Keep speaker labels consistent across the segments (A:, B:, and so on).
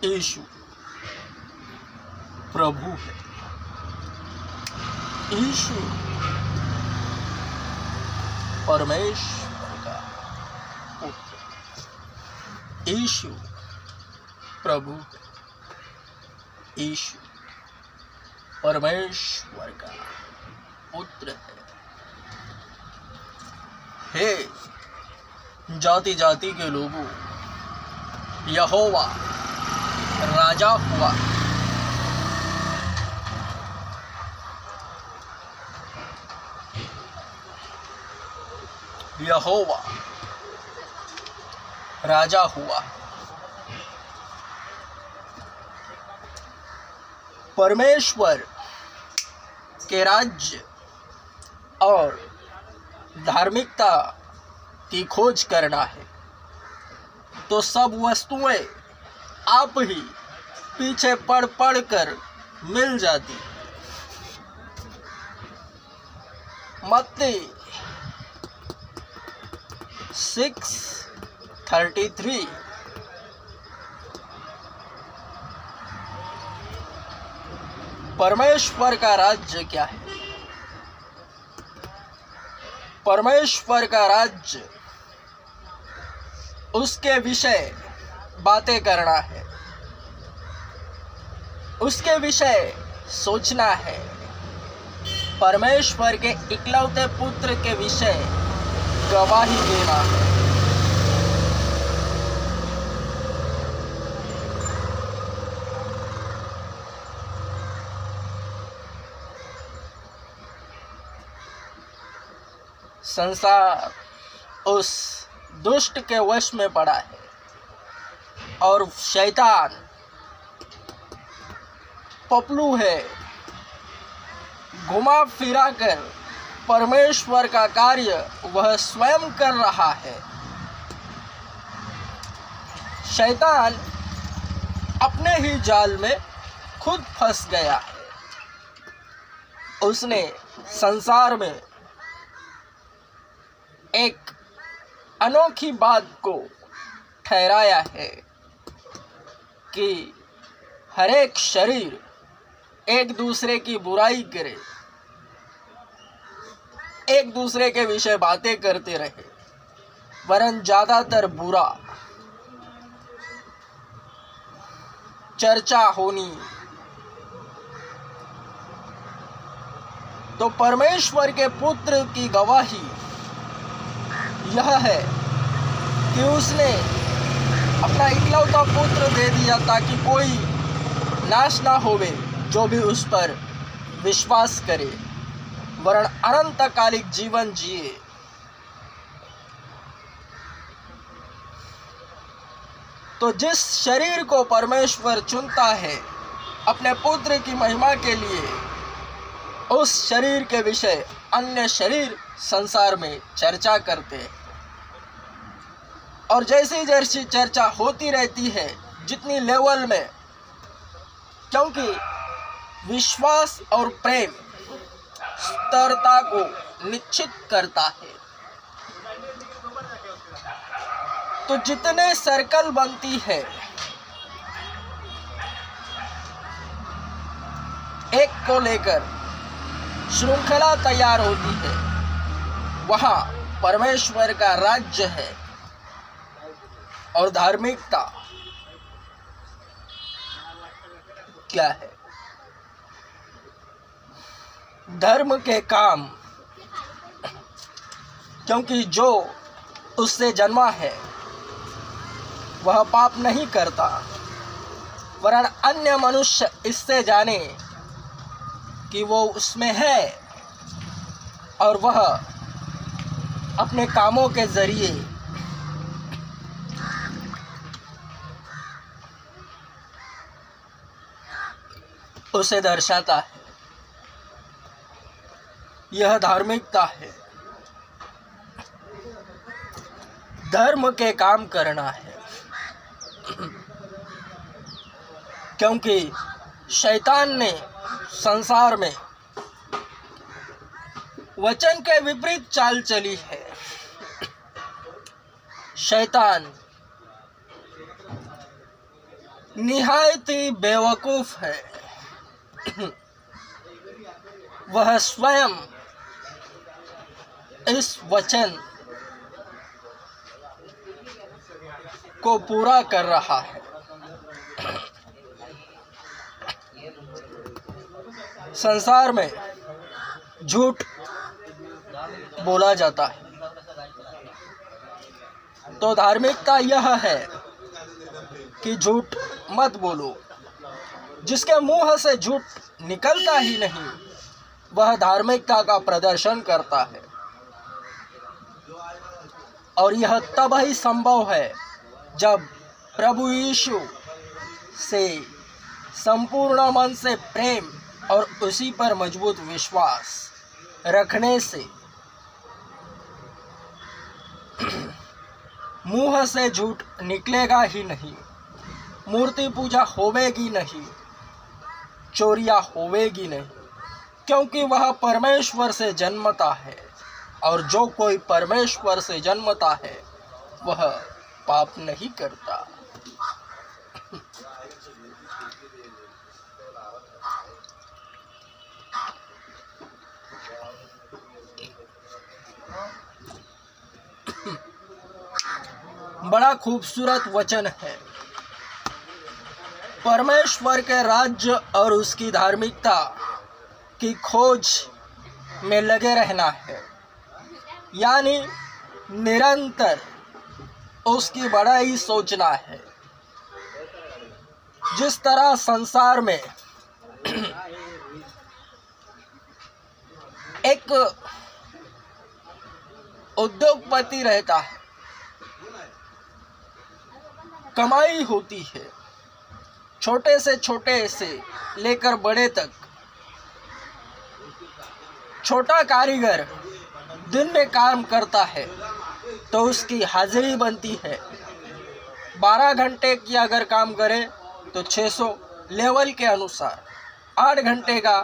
A: यीशु प्रभु है। यीशु परमेश्वर का पुत्र। यीशु प्रभु है। यीशु परमेश्वर का पुत्र है। हे जाति जाति के लोगों, यहोवा राजा हुआ। यहोवा राजा हुआ। परमेश्वर के राज्य और धार्मिकता की खोज करना है तो सब वस्तुएं आप ही पीछे पड़ पड़ कर मिल जाती। मत्ती 6:33 परमेश्वर का राज्य क्या है? परमेश्वर का राज्य उसके विषय बातें करना है, उसके विषय सोचना है, परमेश्वर के इकलौते पुत्र के विषय गवाही देना है। संसार उस दुष्ट के वश में पड़ा है और शैतान पपलू है, घुमा फिरा कर परमेश्वर का कार्य वह स्वयं कर रहा है। शैतान अपने ही जाल में खुद फंस गया है। उसने संसार में एक अनोखी बात को ठहराया है कि हर एक शरीर एक दूसरे की बुराई करे, एक दूसरे के विषय बातें करते रहे, वरन ज़्यादातर बुरा चर्चा होनी। तो परमेश्वर के पुत्र की गवाही यह है कि उसने अपना इकलौता पुत्र दे दिया ताकि कोई नाश ना होवे जो भी उस पर विश्वास करे, वरन अनंतकालिक जीवन जिए। तो जिस शरीर को परमेश्वर चुनता है अपने पुत्र की महिमा के लिए, उस शरीर के विषय अन्य शरीर संसार में चर्चा करते हैं। और जैसी जैसी चर्चा होती रहती है जितनी लेवल में, क्योंकि विश्वास और प्रेम स्तरता को निश्चित करता है। तो जितने सर्कल बनती है, एक को लेकर श्रृंखला तैयार होती है, वहाँ परमेश्वर का राज्य है और धार्मिकता क्या है? धर्म के काम, क्योंकि जो उससे जन्मा है वह पाप नहीं करता, वरन अन्य मनुष्य इससे जाने कि वो उसमें है और वह अपने कामों के जरिए उसे दर्शाता है। यह धार्मिकता है, धर्म के काम करना है। क्योंकि शैतान ने संसार में वचन के विपरीत चाल चली है। शैतान निहायत ही बेवकूफ़ है। वह स्वयं इस वचन को पूरा कर रहा है। संसार में झूठ बोला जाता है, तो धार्मिकता यह है कि झूठ मत बोलो। जिसके मुंह से झूठ निकलता ही नहीं, वह धार्मिकता का प्रदर्शन करता है। और यह तब ही संभव है जब प्रभु यीशु से संपूर्ण मन से प्रेम और उसी पर मजबूत विश्वास रखने से मुंह से झूठ निकलेगा ही नहीं, मूर्ति पूजा होवेगी नहीं, चोरियां होवेगी नहीं, क्योंकि वह परमेश्वर से जन्मता है, और जो कोई परमेश्वर से जन्मता है वह पाप नहीं करता। बड़ा खूबसूरत वचन है। परमेश्वर के राज्य और उसकी धार्मिकता की खोज में लगे रहना है, यानी निरंतर उसकी बड़ाई सोचना है। जिस तरह संसार में एक उद्योगपति रहता है, कमाई होती है, छोटे से लेकर बड़े तक। छोटा कारीगर दिन में काम करता है तो उसकी हाजिरी बनती है। 12 घंटे की अगर काम करे तो 600 लेवल के अनुसार, 8 घंटे का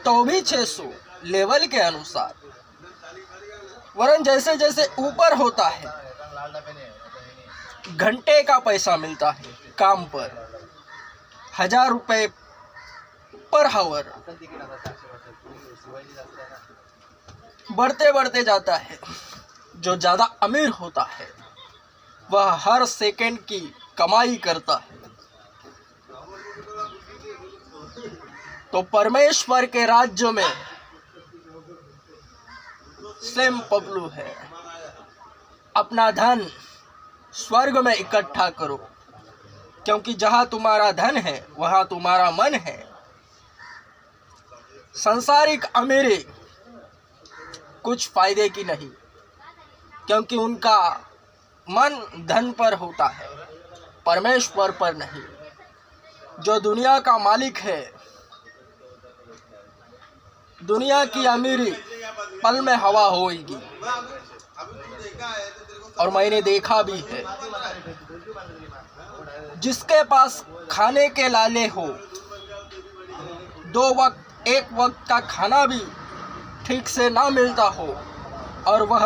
A: तो भी 600 लेवल के अनुसार। वरन जैसे जैसे ऊपर होता है घंटे का पैसा मिलता है, काम पर 1000 रुपये पर हावर बढ़ते बढ़ते जाता है। जो ज़्यादा अमीर होता है वह हर सेकंड की कमाई करता है। तो परमेश्वर के राज्य में सेम पगलू है। अपना धन स्वर्ग में इकट्ठा करो, क्योंकि जहाँ तुम्हारा धन है वहाँ तुम्हारा मन है। सांसारिक अमीरी कुछ फायदे की नहीं, क्योंकि उनका मन धन पर होता है, परमेश्वर पर नहीं। जो दुनिया का मालिक है, दुनिया की अमीरी पल में हवा होगी। और मैंने देखा भी है, जिसके पास खाने के लाले हो, 2 वक्त 1 वक्त का खाना भी ठीक से ना मिलता हो, और वह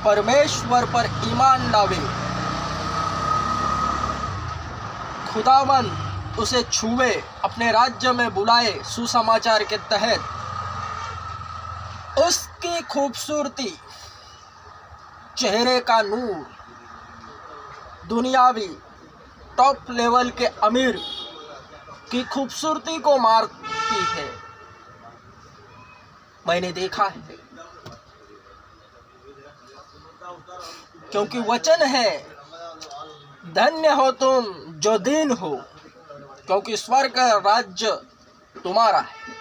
A: परमेश्वर पर ईमान लावे, खुदावंद उसे छुए, अपने राज्य में बुलाए सुसमाचार के तहत, उसकी खूबसूरती, चेहरे का नूर दुनियावी टॉप लेवल के अमीर की खूबसूरती को मारती है। मैंने देखा है, क्योंकि वचन है, धन्य हो तुम जो दीन हो, क्योंकि स्वर्ग का राज्य तुम्हारा है।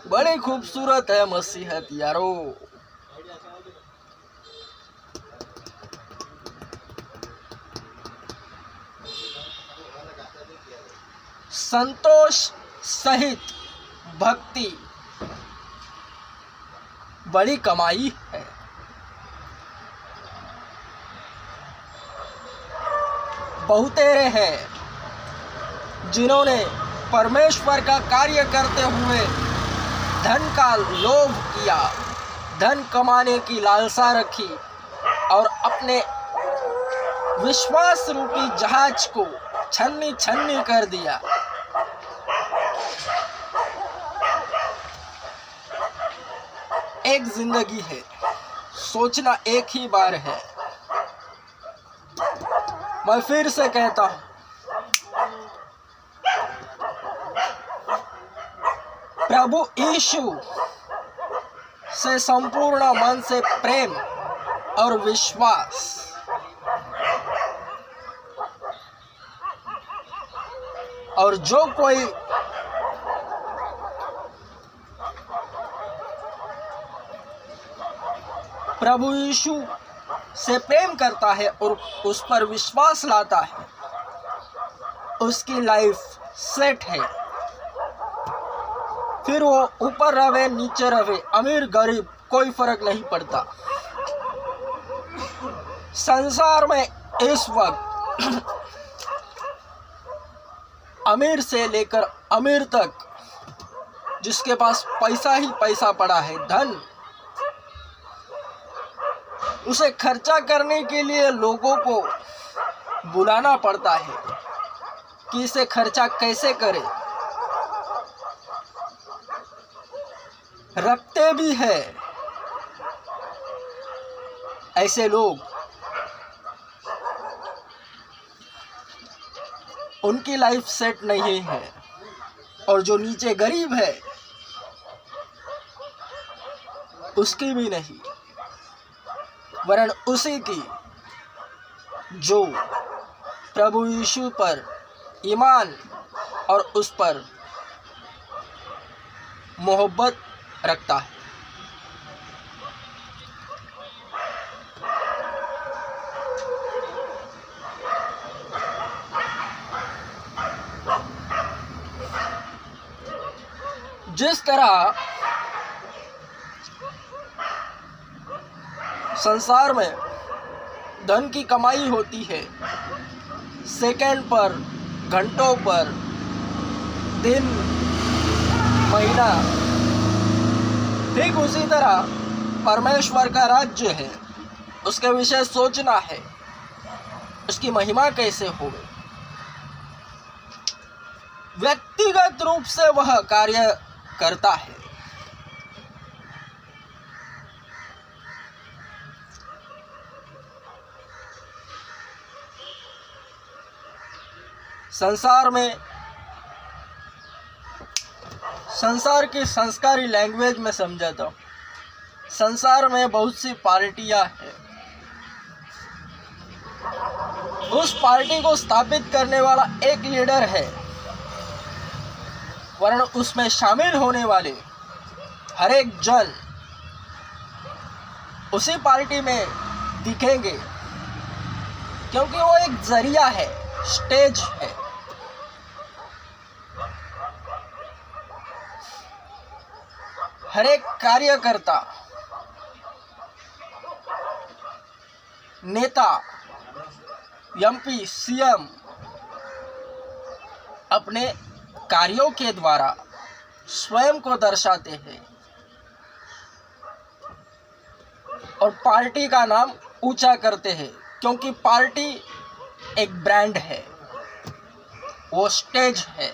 A: बड़ी खूबसूरत है मसीहत यारो। संतोष सहित भक्ति बड़ी कमाई है। बहुतेरे हैं जिन्होंने परमेश्वर का कार्य करते हुए धन का लोभ किया, धन कमाने की लालसा रखी और अपने विश्वास रूपी जहाज को छन्नी छन्नी कर दिया। एक जिंदगी है, सोचना एक ही बार है। मैं फिर से कहता हूं, प्रभु यीशु से संपूर्ण मन से प्रेम और विश्वास, और जो कोई प्रभु यीशु से प्रेम करता है और उस पर विश्वास लाता है, उसकी लाइफ सेट है। फिर वो ऊपर रहे नीचे रहे, अमीर गरीब कोई फर्क नहीं पड़ता। संसार में इस वक्त अमीर से लेकर अमीर तक जिसके पास पैसा ही पैसा पड़ा है, धन, उसे खर्चा करने के लिए लोगों को बुलाना पड़ता है कि इसे खर्चा कैसे करे। रखते भी है ऐसे लोग, उनकी लाइफ सेट नहीं है। और जो नीचे गरीब है उसकी भी नहीं, वरन उसी की जो प्रभु यीशु पर ईमान और उस पर मोहब्बत रखता है। जिस तरह संसार में धन की कमाई होती है, सेकंड पर, घंटों पर, दिन, महीना, ठीक उसी तरह परमेश्वर का राज्य है, उसके विषय सोचना है, उसकी महिमा कैसे होगी। व्यक्तिगत रूप से वह कार्य करता है। संसार की संस्कारी लैंग्वेज में समझाता हूँ। संसार में बहुत सी पार्टियां हैं। उस पार्टी को स्थापित करने वाला एक लीडर है, वरन उसमें शामिल होने वाले हर एक जन उसी पार्टी में दिखेंगे, क्योंकि वो एक जरिया है, स्टेज है। हर एक कार्यकर्ता, नेता, एमपी, सीएम अपने कार्यों के द्वारा स्वयं को दर्शाते हैं और पार्टी का नाम ऊंचा करते हैं, क्योंकि पार्टी एक ब्रांड है, वो स्टेज है।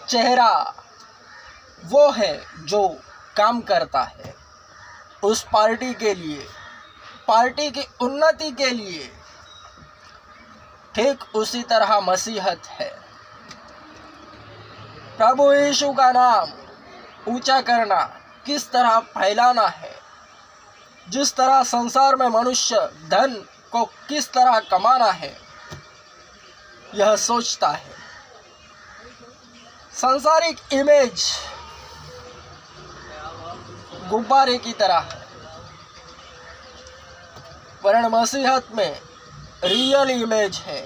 A: चेहरा वो है जो काम करता है उस पार्टी के लिए, पार्टी की उन्नति के लिए। ठीक उसी तरह मसीहत है। प्रभु यीशु का नाम ऊंचा करना किस तरह फैलाना है, जिस तरह संसार में मनुष्य धन को किस तरह कमाना है, यह सोचता है। सांसारिक इमेज गुब्बारे की तरह है, वरन मसीहत में रियल इमेज है।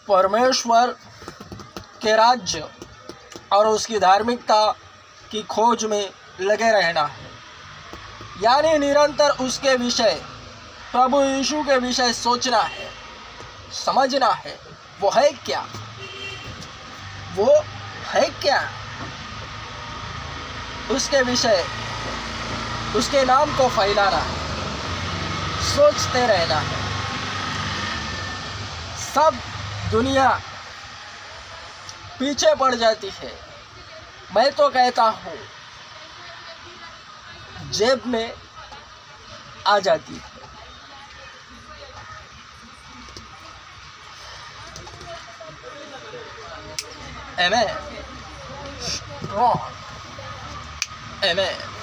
A: परमेश्वर के राज्य और उसकी धार्मिकता की खोज में लगे रहना है, यानी निरंतर उसके विषय, प्रभु यीशु के विषय सोचना है, समझना है। वो है क्या, वो है क्या, उसके विषय, उसके नाम को फैलाना है, सोचते रहना है। सब दुनिया पीछे पड़ जाती है, मैं तो कहता हूँ जेब में आ जाती है। Amen. Strong. Amen.